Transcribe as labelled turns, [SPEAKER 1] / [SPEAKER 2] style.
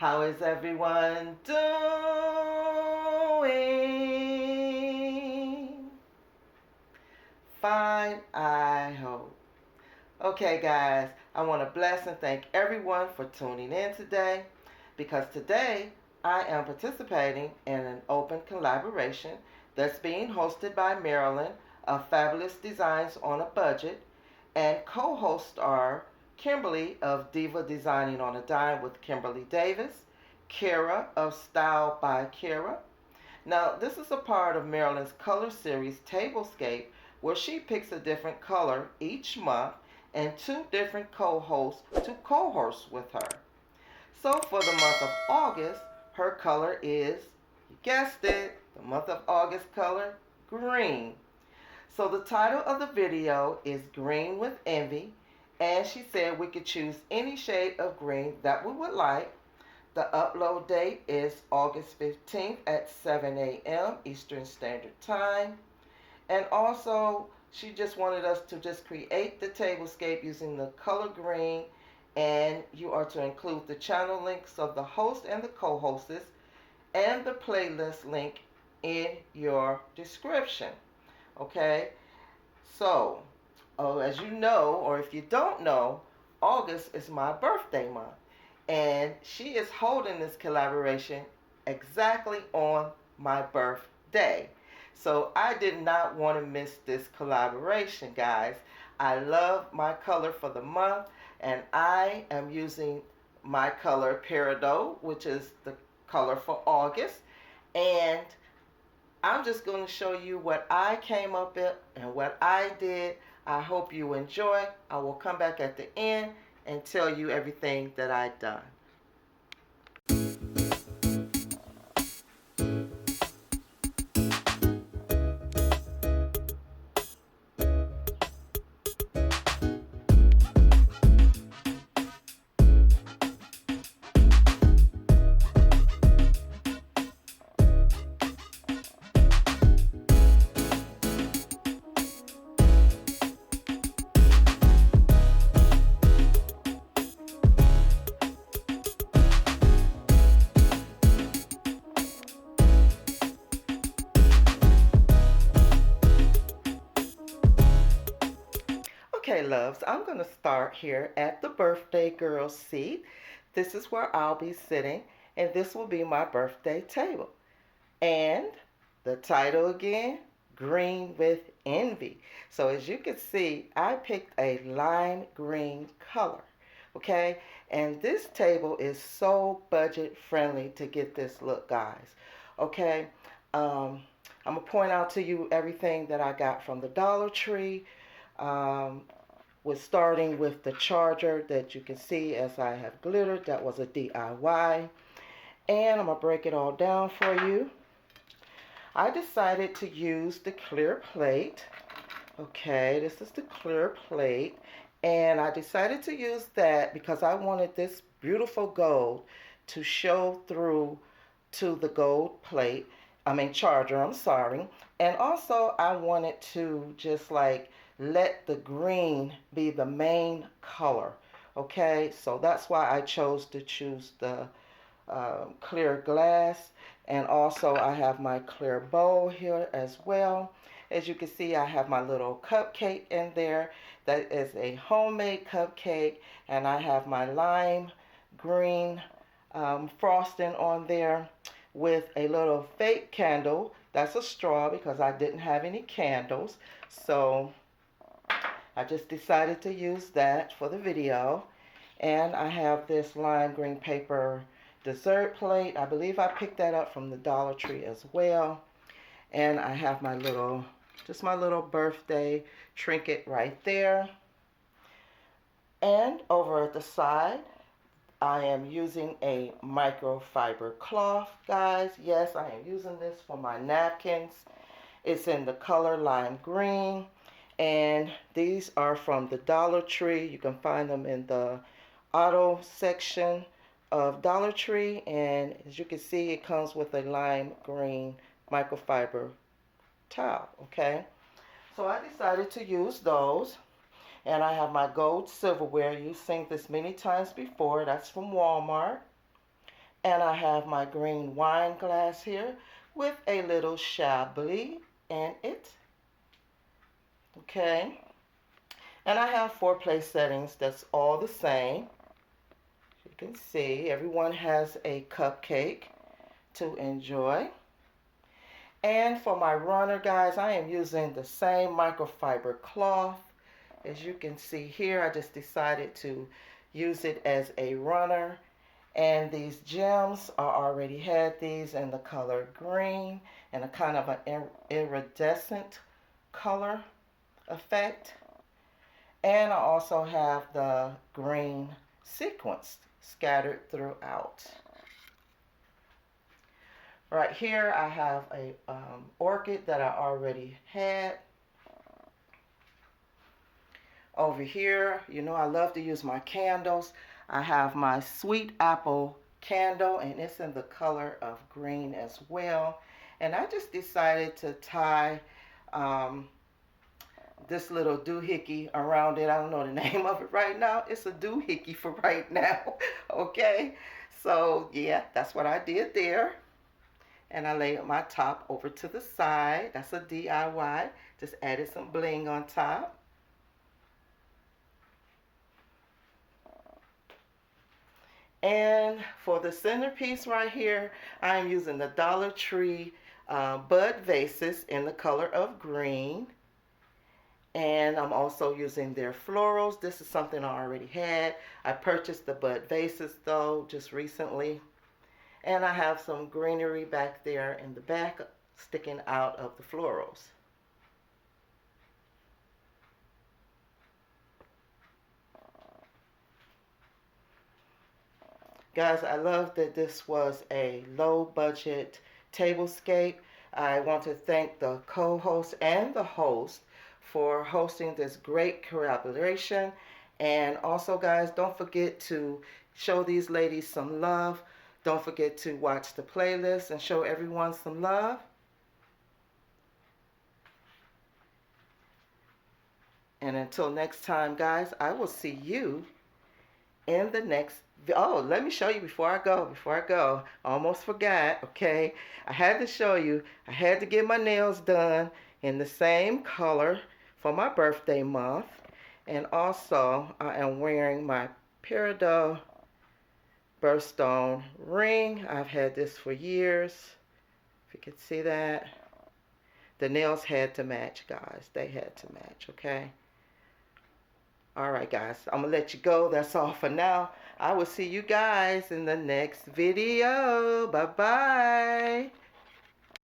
[SPEAKER 1] How is everyone doing? Fine, I hope. Okay, guys, I want to bless and thank everyone for tuning in today, because today I am participating in an open collaboration that's being hosted by Marilyn of Fabulous Designs on a Budget, and co-hosts are Kimberly of Diva Designing on a Dime with Kimberly Davis, Kira of StyledbyKira. Now, this is a part of Marilyn's color series Tablescape, where she picks a different color each month and two different co-hosts to co-host with her. So for the month of August, her color is, you guessed it, the month of August color, green. So the title of the video is Green with Envy, and she said we could choose any shade of green that we would like. The upload date is August 15th at 7 a.m. Eastern Standard Time. And also, she just wanted us to just create the tablescape using the color green, and you are to include the channel links of the host and the co-hostess and the playlist link in your description. Okay, so as you know, or if you don't know, August is my birthday month, and she is holding this collaboration exactly on my birthday. So I did not want to miss this collaboration, guys. I love my color for the month, and I am using my color Peridot, which is the color for August. And I'm just going to show you what I came up with and what I did. I hope you enjoy. I will come back at the end and tell you everything that I've done. Okay, loves, I'm going to start here at the birthday girl seat. This is where I'll be sitting, and this will be my birthday table. And the title again, Green with Envy. So as you can see, I picked a lime green color, okay? And this table is so budget friendly to get this look, guys, okay? I'm going to point out to you everything that I got from the Dollar Tree. Was starting with the charger that you can see as I have glittered. That was a DIY. And I'm going to break it all down for you. I decided to use the clear plate. Okay, this is the clear plate. And I decided to use that because I wanted this beautiful gold to show through to the gold plate. Charger, I'm sorry. And also I wanted to just like let the green be the main color. Okay, so that's why I chose to choose the clear glass. And also I have my clear bowl here as well. As you can see, I have my little cupcake in there. That is a homemade cupcake, and I have my lime green frosting on there with a little fake candle. That's a straw because I didn't have any candles, so I just decided to use that for the video. And I have this lime green paper dessert plate. I believe I picked that up from the Dollar Tree as well. And I have my little, just my little birthday trinket right there. And over at the side, I am using a microfiber cloth, guys. Yes, I am using this for my napkins. It's in the color lime green. And these are from the Dollar Tree. You can find them in the auto section of Dollar Tree. And as you can see, it comes with a lime green microfiber towel, okay? So I decided to use those. And I have my gold silverware. You've seen this many times before. That's from Walmart. And I have my green wine glass here with a little Chablis in it. Okay. And I have 4 place settings that's all the same. You can see everyone has a cupcake to enjoy. And for my runner, guys, I am using the same microfiber cloth. As you can see here, I just decided to use it as a runner. And these gems, I already had these in the color green and a kind of an iridescent color effect. And I also have the green sequins scattered throughout. Right here I have a orchid that I already had. Over here, you know I love to use my candles. I have my sweet apple candle and it's in the color of green as well. And I just decided to tie this little doohickey around it. I don't know the name of it right now. It's a doohickey for right now. Okay, so yeah, that's what I did there. And I laid my top over to the side. That's a DIY. Just added some bling on top. And for the centerpiece right here, I am using the Dollar Tree bud vases in the color of green. And I'm also using their florals. This is something I already had. I purchased the bud vases though just recently. And I have some greenery back there in the back sticking out of the florals. Guys, I love that this was a low budget tablescape. I want to thank the co-host and the host for hosting this great collaboration. And also, guys, don't forget to show these ladies some love. Don't forget to watch the playlist and show everyone some love. And until next time, guys, I will see you in the next. Oh, let me show you before I go. I almost forgot, okay? I had to show you. I had to get my nails done in the same color for my birthday month. And also, I am wearing my peridot birthstone ring. I've had this for years. If you can see that. The nails had to match, guys. They had to match, okay? All right, guys. I'm going to let you go. That's all for now. I will see you guys in the next video. Bye-bye.